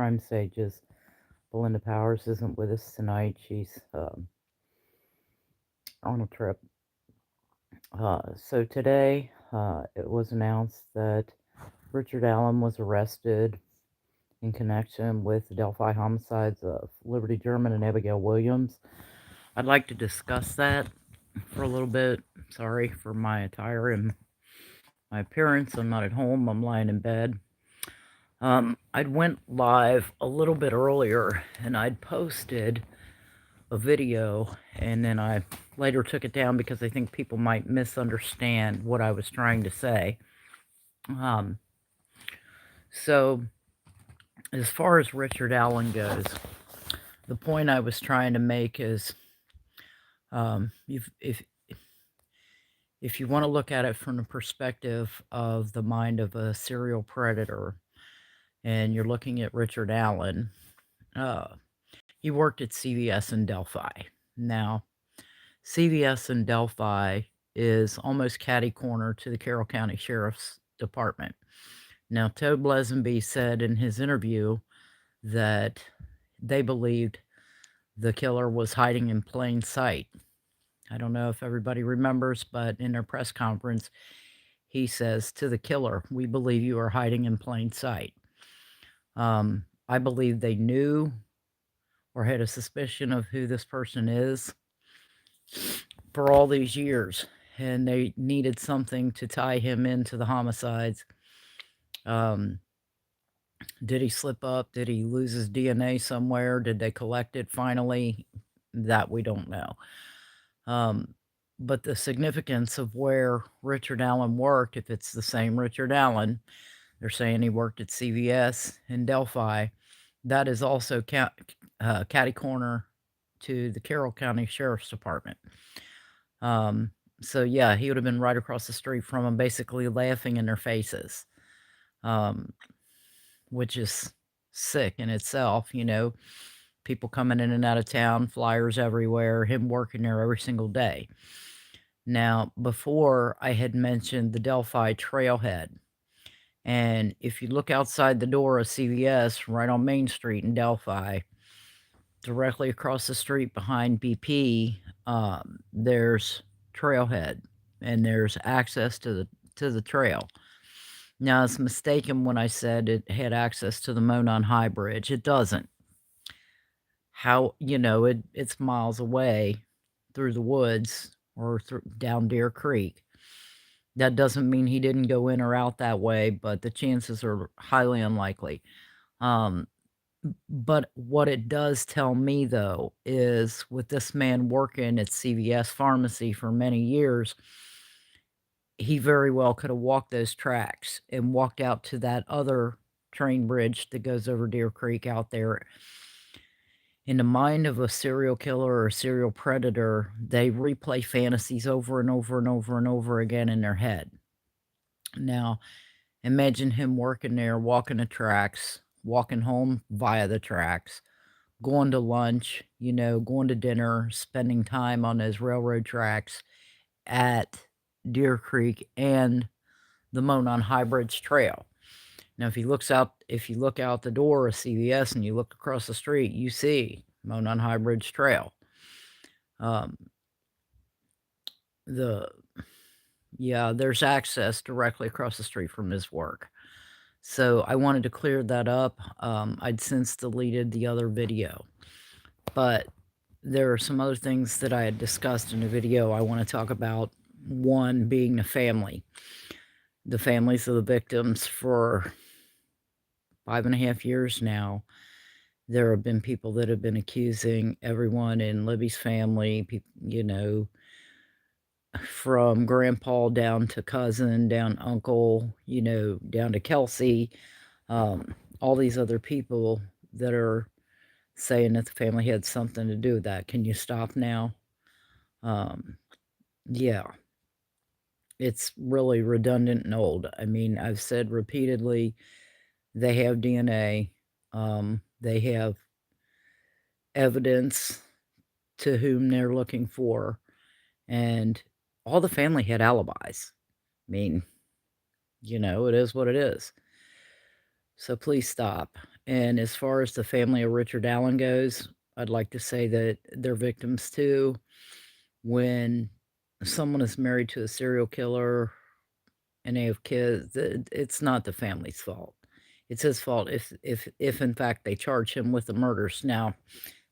crime sages. Belinda Powers isn't with us tonight. She's on a trip. So today it was announced that Richard Allen was arrested in connection with the Delphi homicides of Liberty German and Abigail Williams. I'd like to discuss that for a little bit. Sorry for my attire and my appearance. I'm not at home. I'm lying in bed. I'd went live a little bit earlier and I'd posted a video, and then I later took it down because I think people might misunderstand what I was trying to say. So as far as Richard Allen goes, the point I was trying to make is if you want to look at it from the perspective of the mind of a serial predator, and you're looking at Richard Allen, he worked at CVS in Delphi. Now, CVS in Delphi is almost catty corner to the Carroll County Sheriff's Department. Now, Toad Lesenby said in his interview that they believed the killer was hiding in plain sight. I don't know if everybody remembers, but in their press conference, he says to the killer, "We believe you are hiding in plain sight." I believe they knew or had a suspicion of who this person is for all these years, and they needed something to tie him into the homicides. Did he slip up? Did he lose his DNA somewhere? Did they collect it finally? That we don't know. But the significance of where Richard Allen worked, if it's the same Richard Allen, they're saying he worked at CVS in Delphi, that is also catty corner to the Carroll County Sheriff's Department. So yeah, he would have been right across the street from them, basically laughing in their faces, which is sick in itself, people coming in and out of town, flyers everywhere, him working there every single day. Now, before I had mentioned the Delphi trailhead, and if you look outside the door of CVS right on Main Street in Delphi, directly across the street behind BP, there's trailhead, and there's access to the trail. Now, it's mistaken when I said it had access to the Monon High Bridge. It doesn't. It's miles away through the woods or down Deer Creek. That doesn't mean he didn't go in or out that way, but the chances are highly unlikely. But what it does tell me, though, is with this man working at CVS Pharmacy for many years, he very well could have walked those tracks and walked out to that other train bridge that goes over Deer Creek out there. In the mind of a serial killer or a serial predator, they replay fantasies over and over and over and over again in their head. Now, imagine him working there, walking the tracks, walking home via the tracks, going to lunch, going to dinner, spending time on those railroad tracks at Deer Creek and the Monon High Bridge Trail. Now, if you look out the door of CVS and you look across the street, you see Monon High Bridge Trail. There's access directly across the street from his work. So I wanted to clear that up. I'd since deleted the other video, but there are some other things that I had discussed in the video I want to talk about. One being the families of the victims. For 5.5 years now, there have been people that have been accusing everyone in Libby's family, from grandpa down to cousin, down uncle, down to Kelsey, all these other people that are saying that the family had something to do with that. Can you stop now? Yeah. It's really redundant and old. I mean, I've said repeatedly, they have DNA. They have evidence to whom they're looking for. And all the family had alibis. I mean, it is what it is. So please stop. And as far as the family of Richard Allen goes, I'd like to say that they're victims too. When someone is married to a serial killer and they have kids, it's not the family's fault. It's his fault if in fact they charge him with the murders. Now,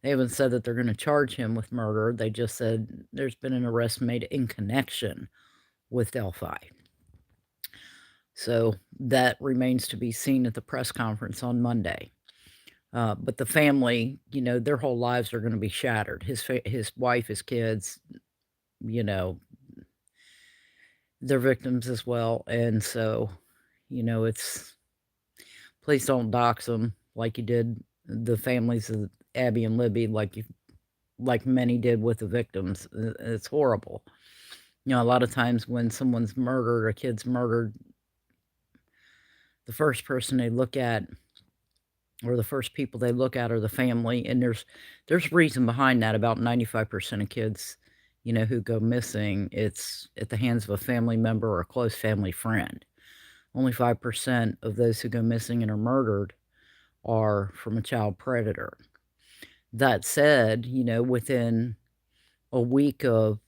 they haven't said that they're gonna charge him with murder. They just said there's been an arrest made in connection with Delphi. So that remains to be seen at the press conference on Monday. But the family, their whole lives are gonna be shattered. His wife, his kids, you know, they're victims as well, and so, it's please don't dox them like you did the families of Abby and Libby, like many did with the victims. It's horrible. A lot of times when someone's murdered, a kid's murdered, the first person they look at or the first people they look at are the family, and there's reason behind that. About 95% of kids, who go missing, it's at the hands of a family member or a close family friend. Only 5% of those who go missing and are murdered are from a child predator. That said, within a week of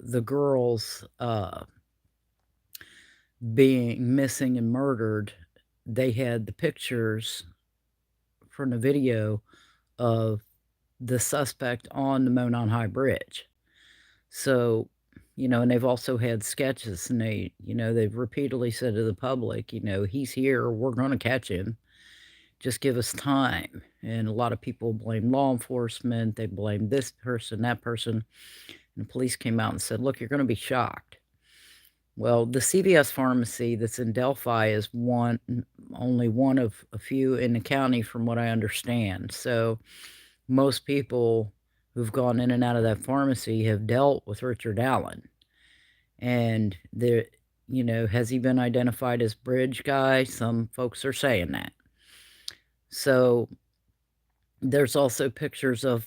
the girls, being missing and murdered, they had the pictures from the video of the suspect on the Monon High Bridge. So, and they've also had sketches, and they've repeatedly said to the public, "He's here, we're gonna catch him. Just give us time." And a lot of people blame law enforcement, they blame this person, that person, and the police came out and said, "Look, you're gonna be shocked." Well, the CVS pharmacy that's in Delphi is only one of a few in the county from what I understand. So, most people who've gone in and out of that pharmacy have dealt with Richard Allen. And has he been identified as bridge guy? Some folks are saying that. So, there's also pictures of,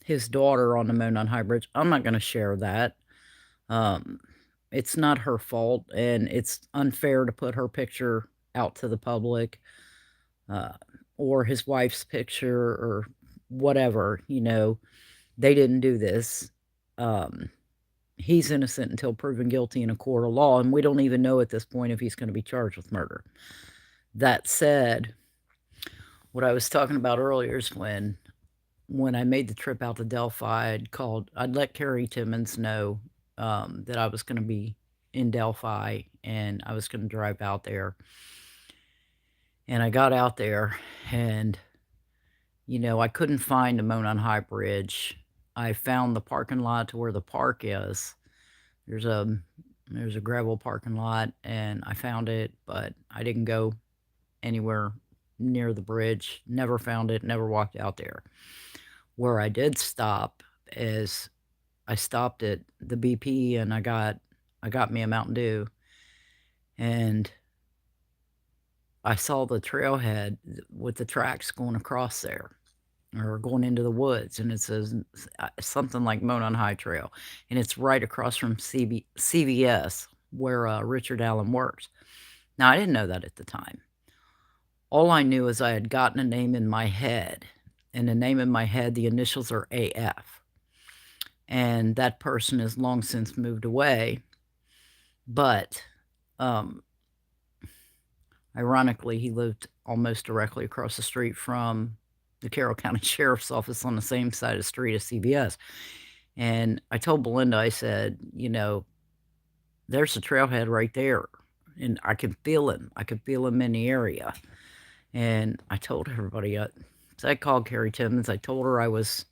his daughter on the Monon High Bridge. I'm not gonna share that. Um, it's not her fault, and it's unfair to put her picture out to the public, uh, or his wife's picture or whatever, they didn't do this. Um, he's innocent until proven guilty in a court of law, and we don't even know at this point if he's gonna be charged with murder. That said, what I was talking about earlier is when I made the trip out to Delphi, I'd let Carrie Timmons know, that I was gonna be in Delphi, and I was gonna drive out there. And I got out there, and, I couldn't find the Monon High Bridge. I found the parking lot to where the park is. There's a there's a gravel parking lot, and I found it, but I didn't go anywhere near the bridge. Never found it, never walked out there. Where I did stop is I stopped at the BP, and I got me a Mountain Dew, and I saw the trailhead with the tracks going across there or going into the woods, and it says something like Monon High Trail, and it's right across from CVS where Richard Allen works. Now, I didn't know that at the time. All I knew is I had gotten a name in my head, and the name in my head, the initials are AF. And that person has long since moved away, but, ironically, he lived almost directly across the street from the Carroll County Sheriff's Office on the same side of the street as CVS. And I told Belinda, I said, "There's a trailhead right there, and I can feel him. I could feel him in the area." And I told everybody, so I called Carrie Timmons. I told her I was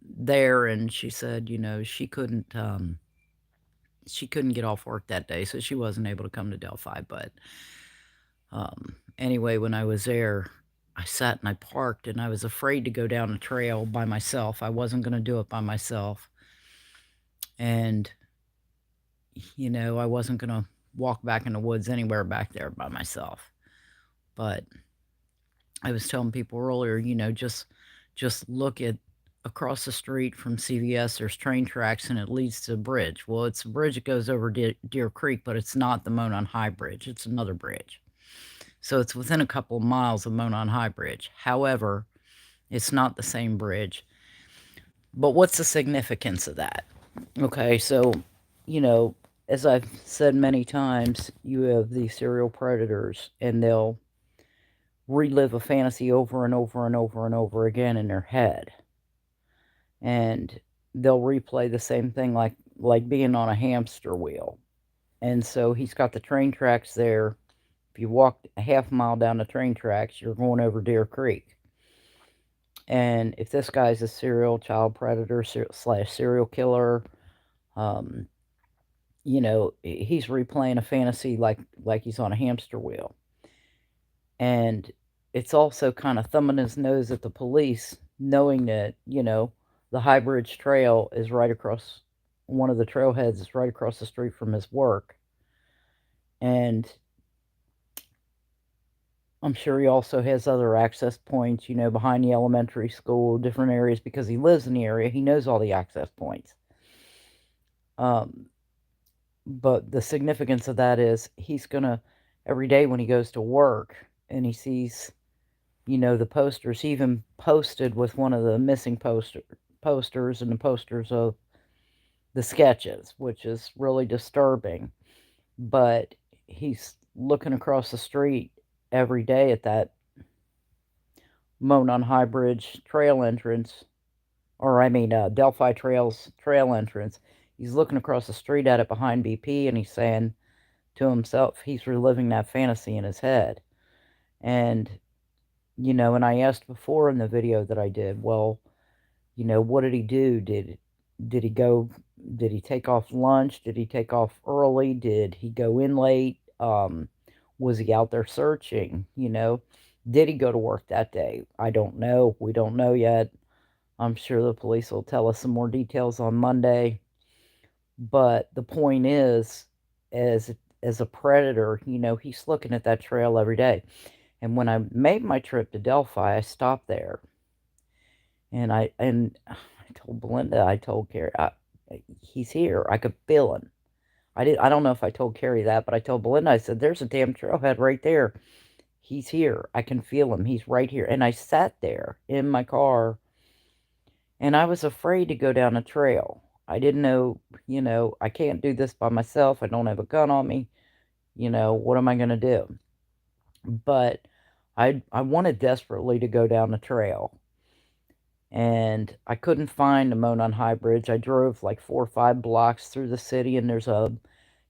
there, and she said, she couldn't get off work that day, so she wasn't able to come to Delphi. But anyway, when I was there, I sat and I parked, and I was afraid to go down the trail by myself. I wasn't going to do it by myself. And, I wasn't going to walk back in the woods anywhere back there by myself. But I was telling people earlier, just look at across the street from CVS, there's train tracks, and it leads to a bridge. Well, it's a bridge that goes over Deer Creek, but it's not the Monon High Bridge. It's another bridge. So it's within a couple of miles of Monon High Bridge. However, it's not the same bridge. But what's the significance of that? Okay, so, you know, as I've said many times, you have these serial predators, and they'll relive a fantasy over and over and over and over again in their head. And they'll replay the same thing like being on a hamster wheel. And so he's got the train tracks there. If you walk a half mile down the train tracks, you're going over Deer Creek. And if this guy's a serial child predator slash serial killer, you know, he's replaying a fantasy like he's on a hamster wheel. And it's also kind of thumbing his nose at the police, knowing that, you know, the High Bridge Trail is right across, one of the trailheads is right across the street from his work. And I'm sure he also has other access points, you know, behind the elementary school, different areas, because he lives in the area. He knows all the access points. But the significance of that is he's going to, every day when he goes to work and he sees, you know, the posters, he even posted with one of the missing posters and the posters of the sketches, which is really disturbing. But he's looking across the street every day at that Monon High Bridge trail entrance, or I mean, Delphi Trail's trail entrance. He's looking across the street at it behind BP, and he's saying to himself, he's reliving that fantasy in his head. And, you know, and I asked before in the video that I did, well, you know, what did he do? Did he take off lunch? Did he take off early? Did he go in late? Was he out there searching? You know, did he go to work that day? I don't know. We don't know yet. I'm sure the police will tell us some more details on Monday. But the point is, as a predator, you know, he's looking at that trail every day. And when I made my trip to Delphi, I stopped there. And I told Belinda, I told Carrie, he's here. I could feel him. I don't know if I told Carrie that, but I told Belinda, I said, there's a damn trailhead right there. He's here. I can feel him. He's right here. And I sat there in my car, and I was afraid to go down a trail. I didn't know, you know, I can't do this by myself. I don't have a gun on me. You know, what am I going to do? But I wanted desperately to go down the trail. And I couldn't find a Monon High Bridge. I drove like 4 or 5 blocks through the city, and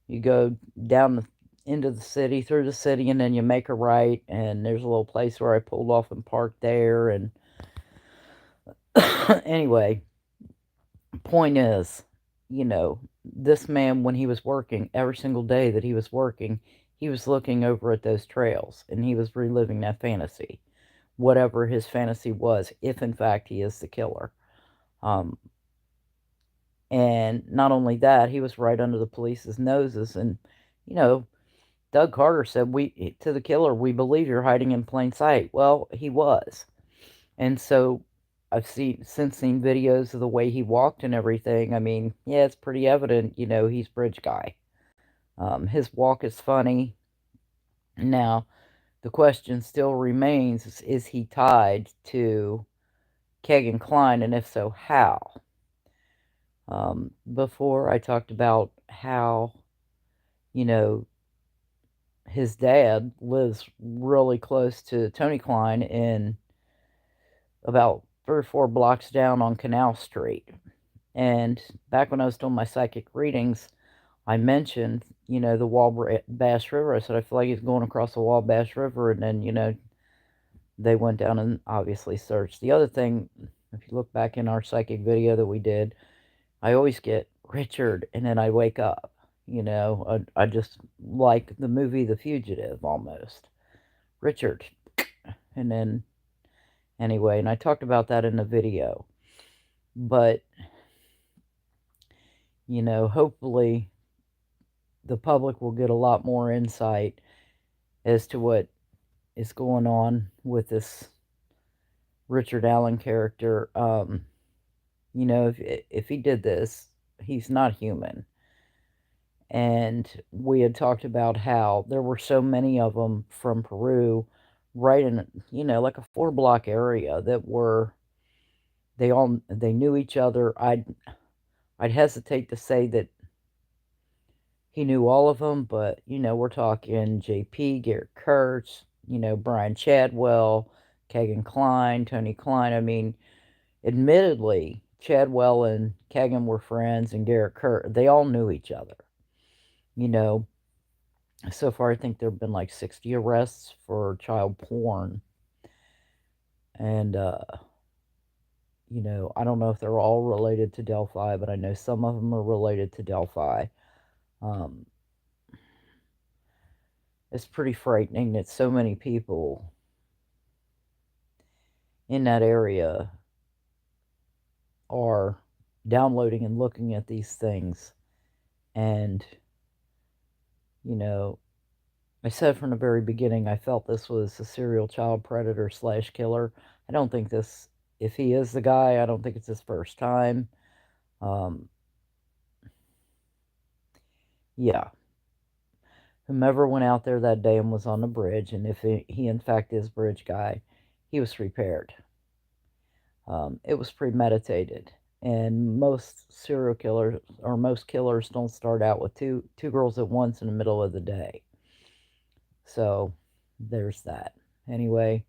you go down into the city, through the city, and then you make a right, and there's a little place where I pulled off and parked there. And anyway, point is, you know, this man, when he was working, every single day that he was working, he was looking over at those trails, and he was reliving that fantasy, whatever his fantasy was, if in fact he is the killer. And not only that, he was right under the police's noses. And, you know, Doug Carter said to the killer, we believe you're hiding in plain sight. Well, he was. And so I've since seen videos of the way he walked and everything. I mean, yeah, it's pretty evident, you know, he's Bridge Guy. His walk is funny. Now, the question still remains, is he tied to Kegan Kline, and if so, how? Before I talked about how, you know, his dad lives really close to Tony Kline in about 3 or 4 blocks down on Canal Street. And back when I was doing my psychic readings, I mentioned, you know, the Wabash River. I said, I feel like he's going across the Wabash River. And then, you know, they went down and obviously searched. The other thing, if you look back in our psychic video that we did, I always get Richard, and then I wake up. You know, I just like the movie The Fugitive almost. Richard. And then, anyway, and I talked about that in the video. But, you know, hopefully the public will get a lot more insight as to what is going on with this Richard Allen character. You know, if he did this, he's not human. And we had talked about how there were so many of them from Peru right in, like a 4-block area that were they knew each other. I'd hesitate to say that he knew all of them, but, we're talking JP, Garrett Kurtz, Brian Chadwell, Kagan Klein, Tony Klein. I mean, admittedly, Chadwell and Kagan were friends, and Garrett Kurtz, they all knew each other. So far, I think there have been like 60 arrests for child porn. And, I don't know if they're all related to Delphi, but I know some of them are related to Delphi. It's pretty frightening that so many people in that area are downloading and looking at these things. And, I said from the very beginning, I felt this was a serial child predator / killer. I don't think this, if he is the guy, I don't think it's his first time. Yeah. Whomever went out there that day and was on the bridge, and if he in fact is bridge guy, he was prepared. It was premeditated. And most serial killers, or most killers, don't start out with two girls at once in the middle of the day. So there's that. Anyway,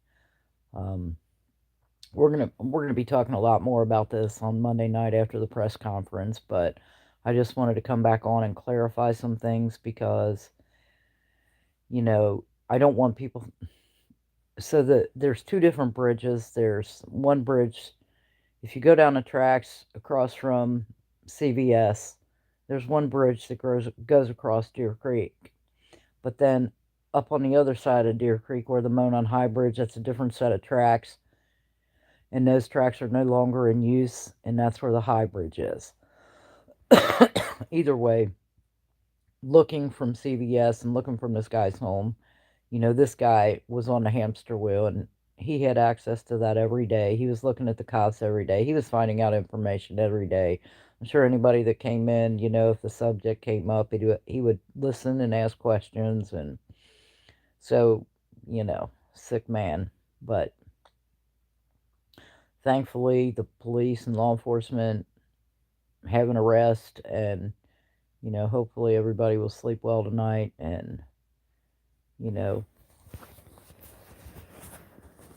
we're gonna be talking a lot more about this on Monday night after the press conference, but I just wanted to come back on and clarify some things because, I don't want people. So there's two different bridges. There's one bridge. If you go down the tracks across from CVS, there's one bridge that goes across Deer Creek. But then up on the other side of Deer Creek, where the Monon High Bridge, that's a different set of tracks. And those tracks are no longer in use, and that's where the High Bridge is. Either way, looking from CVS and looking from this guy's home, this guy was on the hamster wheel, and he had access to that every day. He was looking at the cops every day. He was finding out information every day. I'm sure anybody that came in, if the subject came up, he would listen and ask questions. And so, sick man. But thankfully, the police and law enforcement have an arrest, and, hopefully everybody will sleep well tonight. And,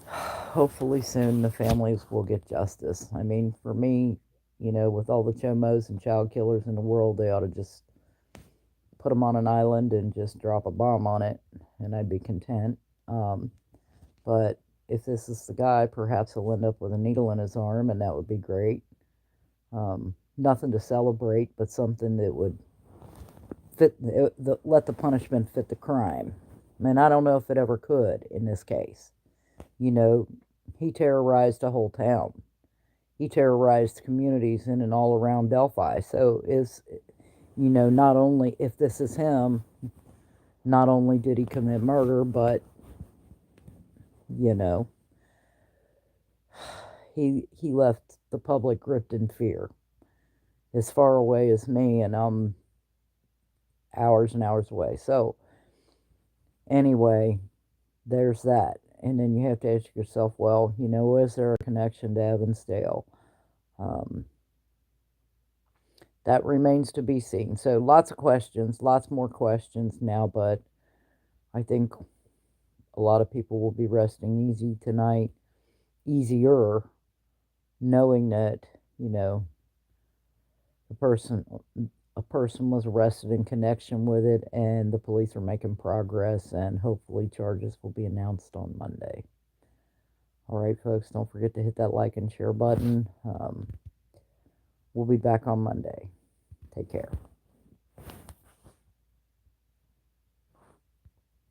hopefully soon the families will get justice. I mean, for me, with all the chomos and child killers in the world, they ought to just put them on an island and just drop a bomb on it, and I'd be content. But if this is the guy, perhaps he'll end up with a needle in his arm, and that would be great. Nothing to celebrate, but something that would let the punishment fit the crime. I mean, I don't know if it ever could in this case. He terrorized a whole town. He terrorized communities in and all around Delphi. So not only, if this is him, not only did he commit murder, but, he left the public gripped in fear. As far away as me, and I'm hours and hours away. So, anyway, there's that. And then you have to ask yourself, well, is there a connection to Evansdale? That remains to be seen. So lots of questions, lots more questions now, but I think a lot of people will be resting easy tonight, easier, knowing that, a person was arrested in connection with it, and the police are making progress, and hopefully charges will be announced on Monday. All right, folks, don't forget to hit that like and share button. We'll be back on Monday. Take care.